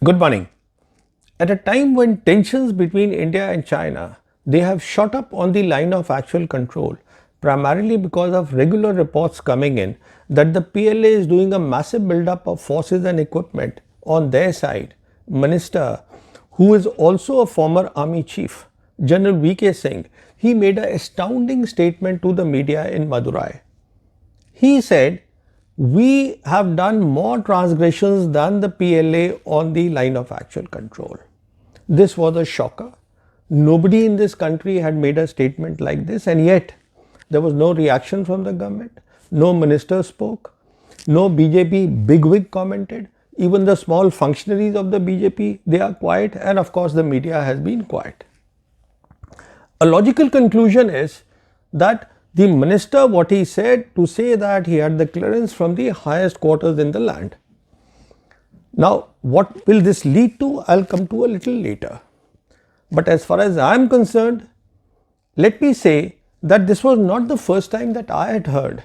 Good morning. At a time when tensions between India and China, they have shot up on the line of actual control, primarily because of regular reports coming in that the PLA is doing a massive buildup of forces and equipment on their side. Minister, who is also a former army chief, General VK Singh, he made an astounding statement to the media in Madurai. He said, we have done more transgressions than the PLA on the line of actual control. This was a shocker. Nobody in this country had made a statement like this, and yet there was no reaction from the government. No minister spoke. No BJP bigwig commented. Even the small functionaries of the BJP, they are quiet, and of course the media has been quiet. A logical conclusion is that the minister, what he said, to say that he had the clearance from the highest quarters in the land. Now, what will this lead to? I'll come to a little later. But as far as I am concerned, let me say that this was not the first time that I had heard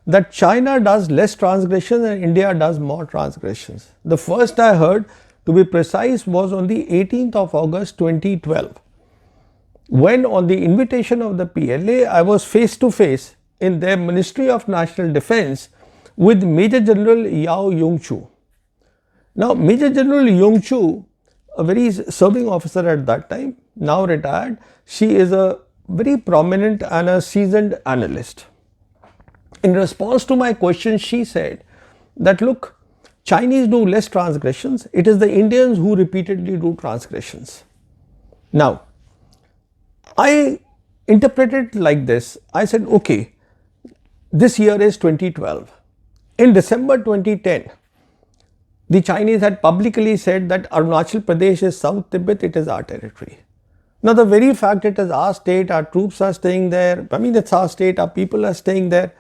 that China does less transgressions and India does more transgressions. The first I heard, to be precise, was on the 18th of August 2012. When on the invitation of the PLA, I was face to face in their Ministry of National Defence with Major General Yao Yongchu. Now, Major General Yongchu, a very serving officer at that time, now retired, she is a very prominent and a seasoned analyst. In response to my question, she said that, look, Chinese do less transgressions, it is the Indians who repeatedly do transgressions. Now, I interpreted it like this. I said, okay, this year is 2012. In December 2010, the Chinese had publicly said that Arunachal Pradesh is South Tibet, it is our territory. Now, the very fact it is our state, our troops are staying there, it's our state, our people are staying there.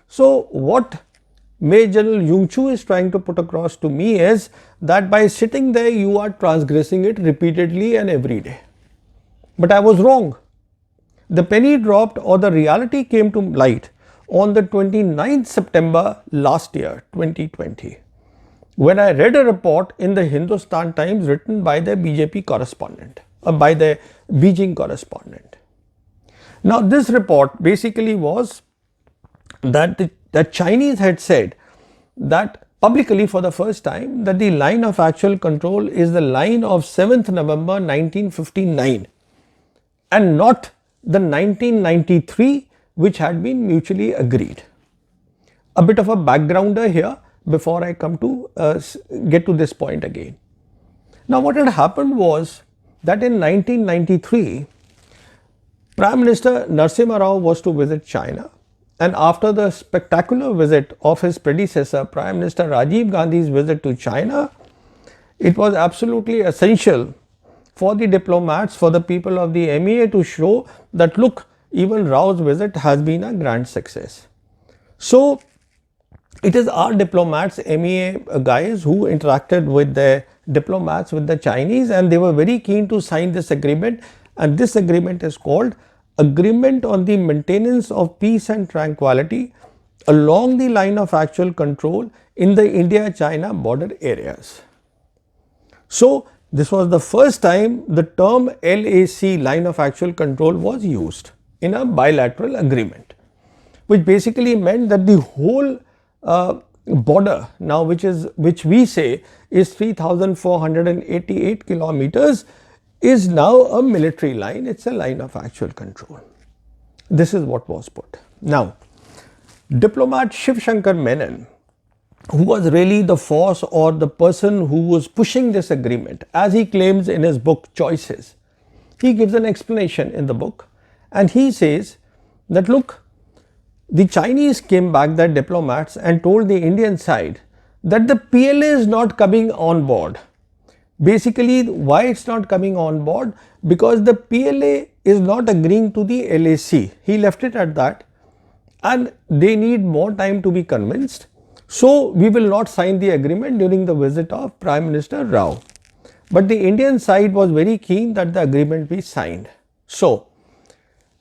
So, what Major General Yongchu is trying to put across to me is that by sitting there, you are transgressing it repeatedly and every day. But I was wrong. The penny dropped, or the reality came to light on the 29th September last year, 2020, when I read a report in the Hindustan Times written by the BJP correspondent, by the Beijing correspondent. Now, this report basically was that the Chinese had said that publicly for the first time that the line of actual control is the line of 7th November 1959 and not the 1993 which had been mutually agreed. A bit of a backgrounder here before I come to get to this point again. Now, what had happened was that in 1993, Prime Minister Narasimha Rao was to visit China, and after the spectacular visit of his predecessor, Prime Minister Rajiv Gandhi's visit to China, it was absolutely essential for the diplomats, for the people of the MEA to show that, look, even Rao's visit has been a grand success. So, it is our diplomats, MEA guys, who interacted with the diplomats, with the Chinese, and they were very keen to sign this agreement, and this agreement is called Agreement on the Maintenance of Peace and Tranquility along the line of actual control in the India-China border areas. So, this was the first time the term LAC, line of actual control, was used in a bilateral agreement, which basically meant that the whole border now, which we say is 3,488 kilometers, is now a military line. It's a line of actual control. This is what was put. Now, diplomat Shiv Shankar Menon, who was really the force or the person who was pushing this agreement, as he claims in his book Choices, he gives an explanation in the book, and he says that, look, the Chinese came back, the diplomats, and told the Indian side that the PLA is not coming on board. Basically, why it's not coming on board? Because the PLA is not agreeing to the LAC. He left it at that, and they need more time to be convinced. So, we will not sign the agreement during the visit of Prime Minister Rao. But the Indian side was very keen that the agreement be signed. So,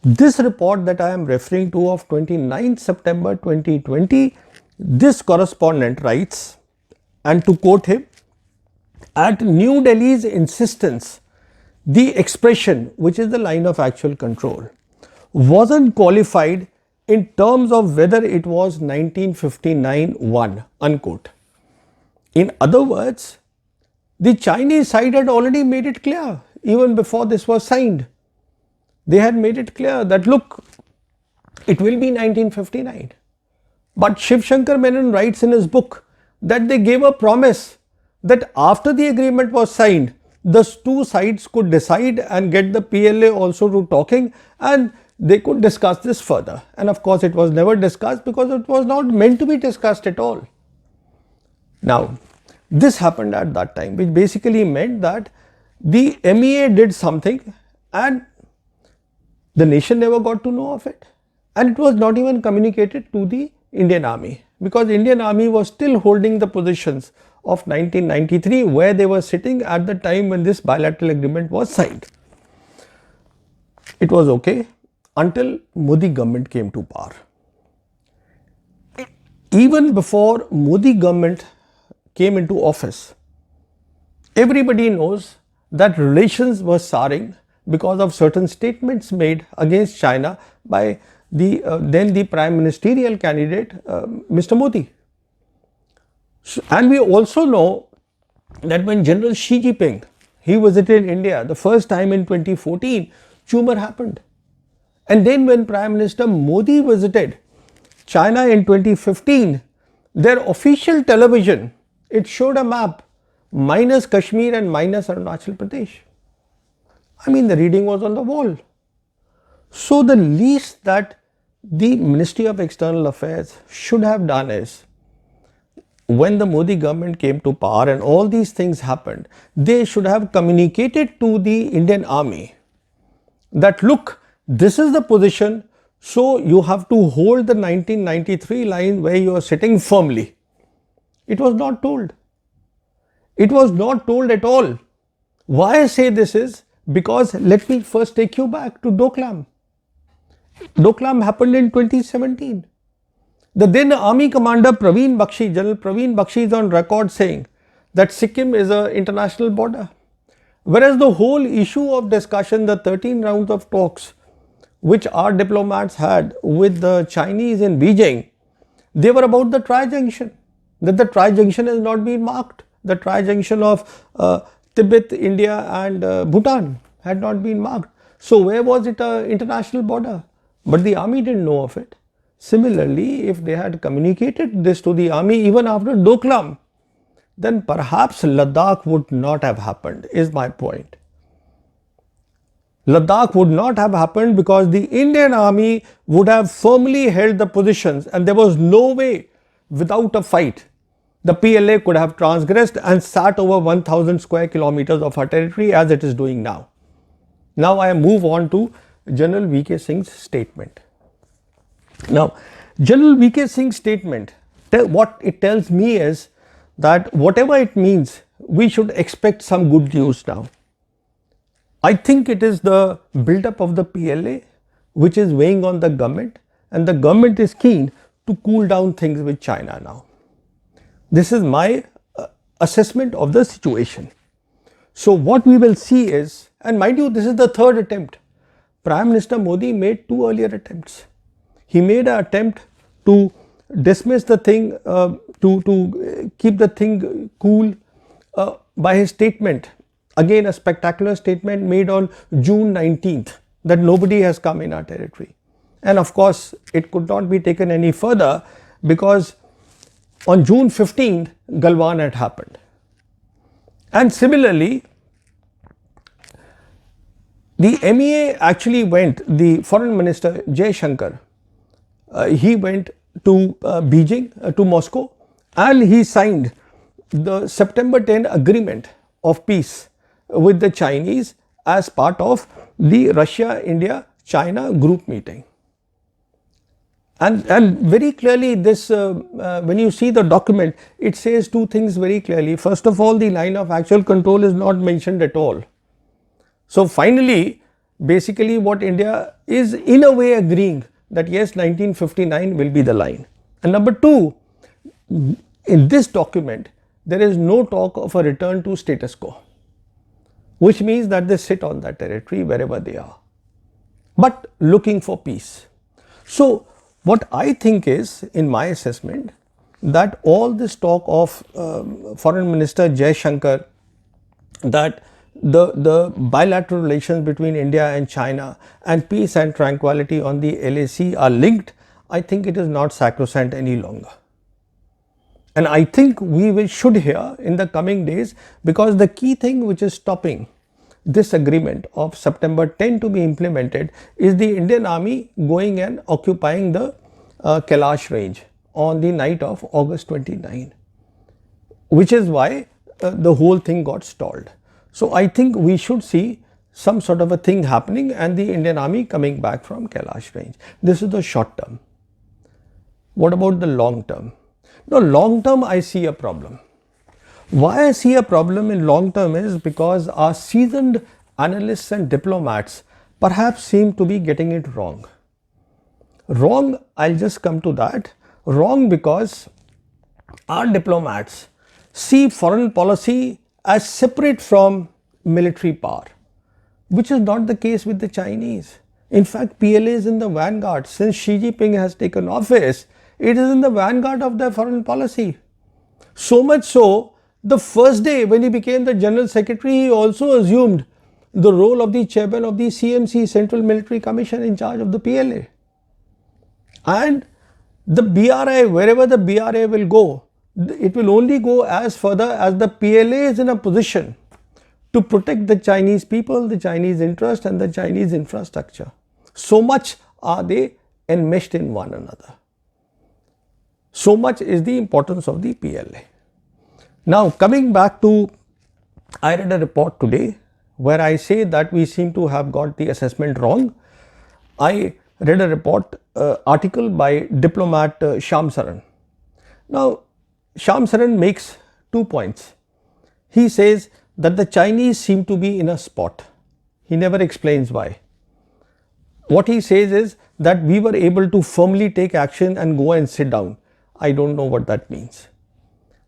this report that I am referring to of 29th September 2020, this correspondent writes, and to quote him, At New Delhi's insistence, the expression, which is the line of actual control, wasn't qualified in terms of whether it was 1959-1, unquote. In other words, the Chinese side had already made it clear even before this was signed. They had made it clear that look, it will be 1959. But Shiv Shankar Menon writes in his book that they gave a promise that after the agreement was signed, the two sides could decide and get the PLA also to talking, and they could discuss this further. And of course, it was never discussed because it was not meant to be discussed at all. Now, this happened at that time, which basically meant that the MEA did something and the nation never got to know of it. And it was not even communicated to the Indian Army, because Indian Army was still holding the positions of 1993 where they were sitting at the time when this bilateral agreement was signed. It was okay until Modi government came to power. Even before Modi government came into office, everybody knows that relations were souring because of certain statements made against China by the then the prime ministerial candidate Mr. Modi. And we also know that when General Xi Jinping, he visited India the first time in 2014, tumor happened. And then when Prime Minister Modi visited China in 2015, their official television, it showed a map minus Kashmir and minus Arunachal Pradesh. I mean, the reading was on the wall. So the least that the Ministry of External Affairs should have done is, when the Modi government came to power and all these things happened, they should have communicated to the Indian Army that look, this is the position, so you have to hold the 1993 line where you are sitting firmly. It was not told. It was not told at all. Why I say this is because let me first take you back to Doklam. Doklam happened in 2017. The then Army Commander Praveen Bakshi, General Praveen Bakshi, is on record saying that Sikkim is an international border. Whereas the whole issue of discussion, the 13 rounds of talks which our diplomats had with the Chinese in Beijing, they were about the tri-junction, that the tri-junction has not been marked. The tri-junction of Tibet, India and Bhutan had not been marked. So where was it an international border? But the army didn't know of it. Similarly, if they had communicated this to the army even after Doklam, then perhaps Ladakh would not have happened, is my point. Ladakh would not have happened because the Indian army would have firmly held the positions, and there was no way without a fight the PLA could have transgressed and sat over 1000 square kilometers of our territory as it is doing now. Now I move on to General VK Singh's statement. Now, General VK Singh's statement, what it tells me is that whatever it means, we should expect some good news now. I think it is the build-up of the PLA which is weighing on the government, and the government is keen to cool down things with China now. This is my assessment of the situation. So what we will see is, and mind you, this is the third attempt. Prime Minister Modi made two earlier attempts. He made an attempt to dismiss the thing, to keep the thing cool by his statement. Again, a spectacular statement made on June 19th that nobody has come in our territory. And of course, it could not be taken any further because on June 15th, Galwan had happened. And similarly, the MEA actually went, the Foreign Minister Jay Shankar, he went to Beijing, to Moscow, and he signed the September 10 agreement of peace with the Chinese as part of the Russia-India-China group meeting. And very clearly this, when you see the document, it says two things very clearly. First of all, the line of actual control is not mentioned at all. So finally, basically what India is in a way agreeing that yes, 1959 will be the line. And number two, in this document, there is no talk of a return to status quo, which means that they sit on that territory wherever they are, but looking for peace. So, what I think is, in my assessment, that all this talk of Foreign Minister Jai Shankar, that the bilateral relations between India and China and peace and tranquility on the LAC are linked, I think it is not sacrosanct any longer. And I think should hear in the coming days, because the key thing which is stopping this agreement of September 10 to be implemented is the Indian Army going and occupying the Kailash range on the night of August 29, which is why the whole thing got stalled. So I think we should see some sort of a thing happening and the Indian Army coming back from Kailash range. This is the short term. What about the long term? Now, long term I see a problem. Why I see a problem in long term is because our seasoned analysts and diplomats perhaps seem to be getting it wrong. Wrong, I'll just come to that. Wrong because our diplomats see foreign policy as separate from military power, which is not the case with the Chinese. In fact, PLA is in the vanguard. Since Xi Jinping has taken office, it is in the vanguard of their foreign policy. So much so, the first day when he became the General Secretary, he also assumed the role of the chairman of the CMC, Central Military Commission, in charge of the PLA. And the BRI, wherever the BRI will go, it will only go as further as the PLA is in a position to protect the Chinese people, the Chinese interest and the Chinese infrastructure. So much are they enmeshed in one another. So much is the importance of the PLA. Now, coming back to, I read a report today where I say that we seem to have got the assessment wrong. I read a report article by diplomat Shyam Saran. Now, Shyam Saran makes 2 points. He says that the Chinese seem to be in a spot. He never explains why. What he says is that we were able to firmly take action and go and sit down. I don't know what that means.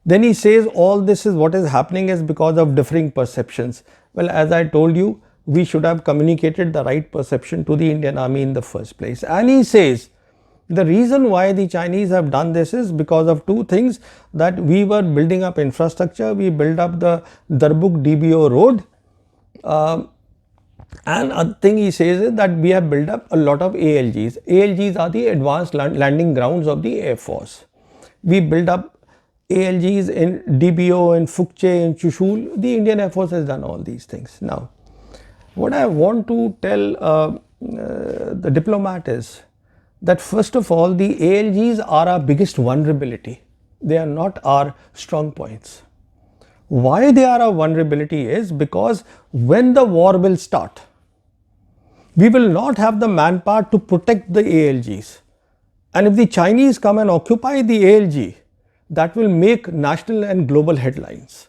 Then he says all this is what is happening is because of differing perceptions. Well, as I told you, we should have communicated the right perception to the Indian Army in the first place. And he says the reason why the Chinese have done this is because of 2 things: that we were building up infrastructure, we built up the Darbuk DBO road, and other thing he says is that we have built up a lot of ALGs. ALGs are the advanced landing grounds of the Air Force. We built up ALGs in DBO, in Fukche, in Chushul. The Indian Air Force has done all these things. Now, what I want to tell the diplomat is that first of all, the ALGs are our biggest vulnerability. They are not our strong points. Why they are a vulnerability is because when the war will start, we will not have the manpower to protect the ALGs. And if the Chinese come and occupy the ALG, that will make national and global headlines.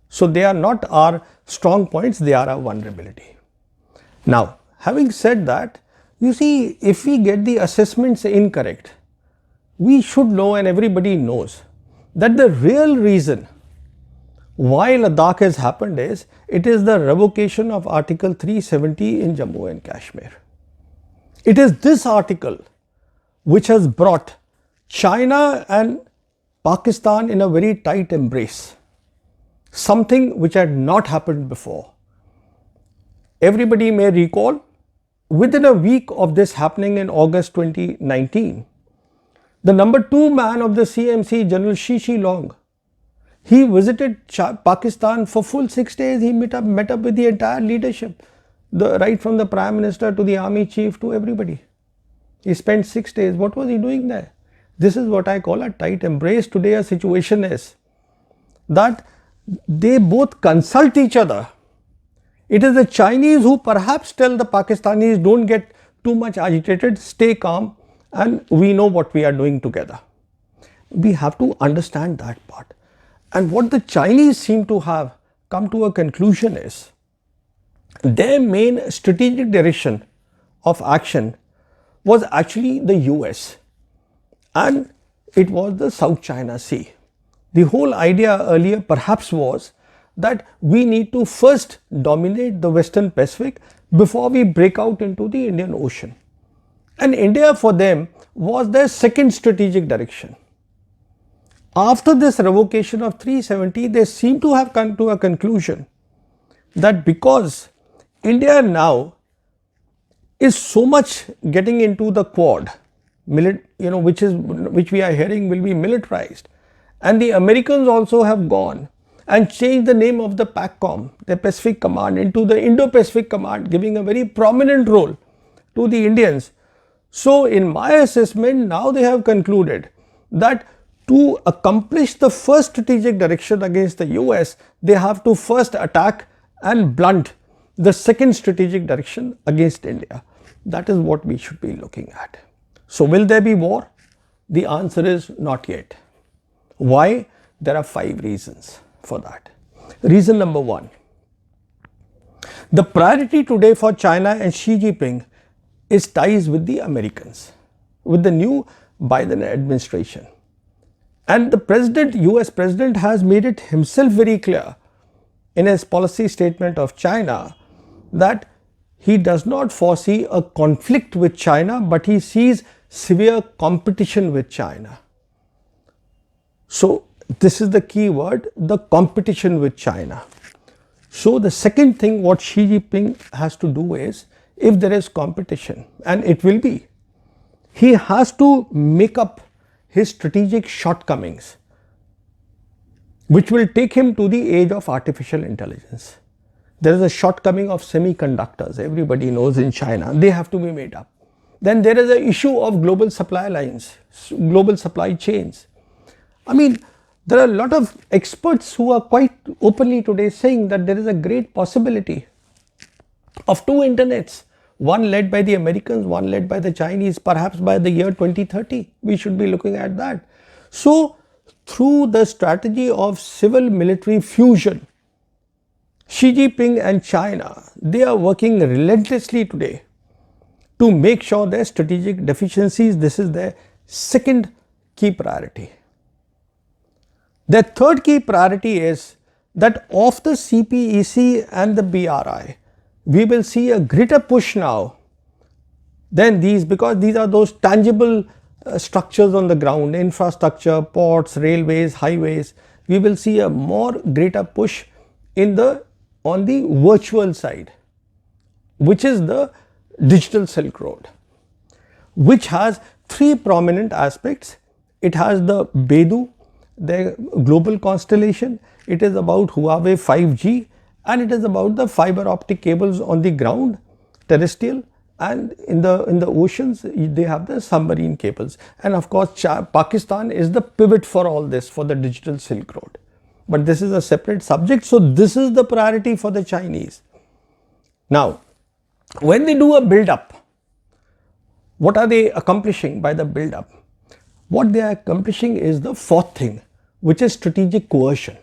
So they are not our strong points, they are our vulnerability. Now, having said that, you see, if we get the assessments incorrect, we should know, and everybody knows, that the real reason why Ladakh has happened is, it is the revocation of Article 370 in Jammu and Kashmir. It is this article which has brought China and Pakistan in a very tight embrace, something which had not happened before. Everybody may recall, within a week of this happening in August 2019, the number 2 man of the CMC, General Shi Long, he visited Pakistan for full 6 days. He met up with the entire leadership, right from the Prime Minister to the Army Chief to everybody. He spent 6 days. What was he doing there? This is what I call a tight embrace. Today a situation is that they both consult each other. It is the Chinese who perhaps tell the Pakistanis, don't get too much agitated, stay calm, and we know what we are doing together. We have to understand that part. And what the Chinese seem to have come to a conclusion is, their main strategic direction of action was actually the US, and it was the South China Sea. The whole idea earlier perhaps was that we need to first dominate the Western Pacific before we break out into the Indian Ocean. And India for them was their second strategic direction. After this revocation of 370, they seem to have come to a conclusion that because India now is so much getting into the Quad, which we are hearing will be militarized, and the Americans also have gone and changed the name of the PACCOM, the Pacific Command, into the Indo-Pacific Command, giving a very prominent role to the Indians. So, in my assessment, now they have concluded that to accomplish the first strategic direction against the US, they have to first attack and blunt the second strategic direction against India. That is what we should be looking at. So, will there be war? The answer is not yet. Why? There are 5 reasons for that. Reason number 1, the priority today for China and Xi Jinping is ties with the Americans, with the new Biden administration. And the US President has made it himself very clear in his policy statement of China that he does not foresee a conflict with China, but he sees severe competition with China. So, this is the key word, the competition with China. So, the second thing what Xi Jinping has to do is, if there is competition, and it will be, he has to make up his strategic shortcomings, which will take him to the age of artificial intelligence. There is a shortcoming of semiconductors, everybody knows in China, they have to be made up. Then there is an issue of global supply lines, global supply chains. I mean, there are a lot of experts who are quite openly today saying that there is a great possibility of 2 internets, one led by the Americans, one led by the Chinese, perhaps by the year 2030. We should be looking at that. So, through the strategy of civil military fusion, Xi Jinping and China, they are working relentlessly today to make sure their strategic deficiencies, this is their second key priority. Their third key priority is that of the CPEC and the BRI, we will see a greater push now than these, because these are those tangible structures on the ground, infrastructure, ports, railways, highways. We will see a greater push on the virtual side, which is the digital Silk Road, which has 3 prominent aspects. It has the Beidou, the global constellation, it is about Huawei 5G, and it is about the fiber optic cables on the ground, terrestrial, and in the oceans they have the submarine cables. And of course, Pakistan is the pivot for all this, for the digital Silk Road. But this is a separate subject, so this is the priority for the Chinese. Now, when they do a build-up, what are they accomplishing by the build-up? What they are accomplishing is the 4th thing, which is strategic coercion,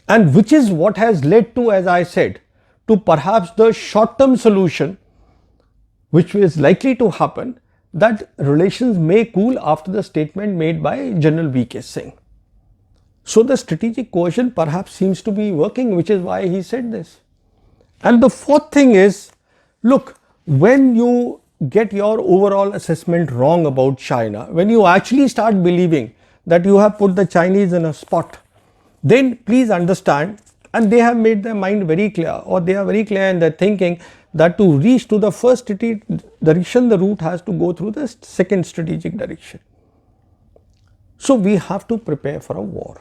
and which is what has led to, as I said, to perhaps the short-term solution, which is likely to happen, that relations may cool after the statement made by General V.K. Singh. So, the strategic coercion perhaps seems to be working, which is why he said this. And the 4th thing is, look, when you get your overall assessment wrong about China, when you actually start believing that you have put the Chinese in a spot, then please understand, and they have made their mind very clear, or they are very clear in their thinking, that to reach to the first strategic direction, the route has to go through the second strategic direction. So, we have to prepare for a war.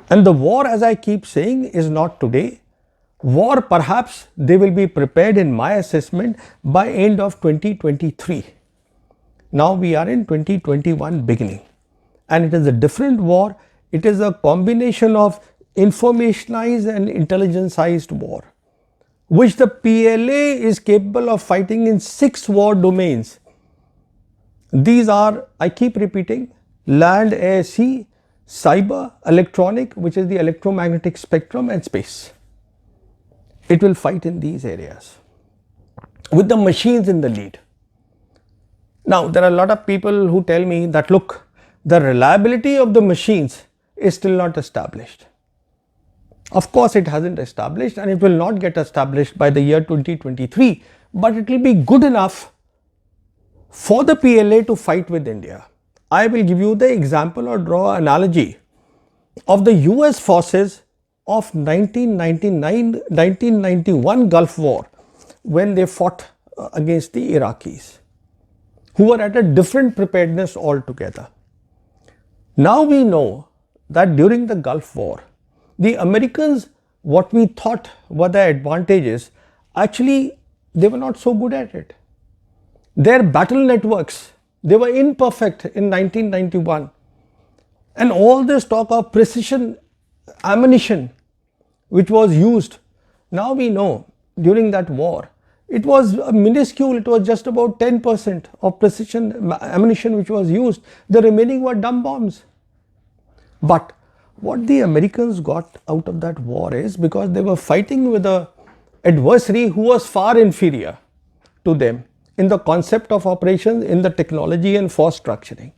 And the war, as I keep saying, is not today. War, perhaps they will be prepared, in my assessment, by end of 2023. Now we are in 2021 beginning, and it is a different war. It is a combination of informationized and intelligence-ized war, which the PLA is capable of fighting in 6 war domains. These are, I keep repeating, land, air, sea, cyber, electronic, which is the electromagnetic spectrum, and space. It will fight in these areas with the machines in the lead. Now, there are a lot of people who tell me that, look, the reliability of the machines is still not established. Of course, it hasn't established and it will not get established by the year 2023, but it will be good enough for the PLA to fight with India. I will give you the example or draw an analogy of the US forces of 1991 Gulf War, when they fought against the Iraqis, who were at a different preparedness altogether. Now we know that during the Gulf War, the Americans, what we thought were the advantages, actually they were not so good at it. Their battle networks, they were imperfect in 1991. And all this talk of precision ammunition which was used, now we know during that war, it was minuscule, it was just about 10% of precision ammunition which was used. The remaining were dumb bombs. But what the Americans got out of that war is, because they were fighting with an adversary who was far inferior to them in the concept of operations, in the technology and force structuring.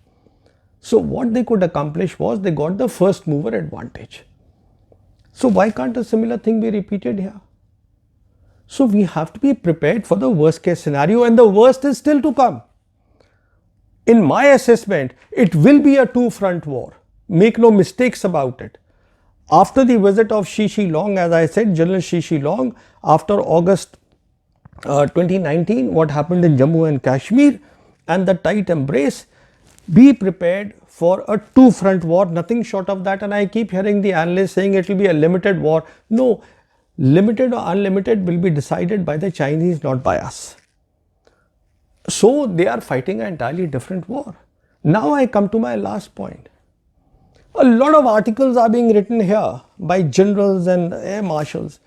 So what they could accomplish was they got the first mover advantage. So why can't a similar thing be repeated here? So we have to be prepared for the worst case scenario, and the worst is still to come. In my assessment, it will be a two-front war. Make no mistakes about it. After the visit of Xi Long, as I said, General Xi Long, after August 2019, what happened in Jammu and Kashmir and the tight embrace, be prepared for a two-front war, nothing short of that. And I keep hearing the analysts saying it will be a limited war. No, limited or unlimited will be decided by the Chinese, not by us. So they are fighting an entirely different war. Now I come to my last point. A lot of articles are being written here by generals and air marshals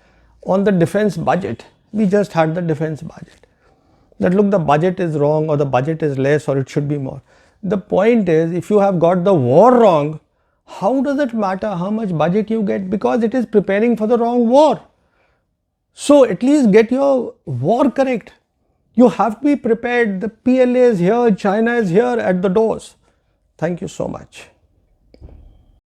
on the defense budget. We just had the defense budget. That look, the budget is wrong, or the budget is less, or it should be more. The point is, if you have got the war wrong, how does it matter how much budget you get? Because it is preparing for the wrong war. So at least get your war correct. You have to be prepared. The PLA is here, China is here at the doors. Thank you so much.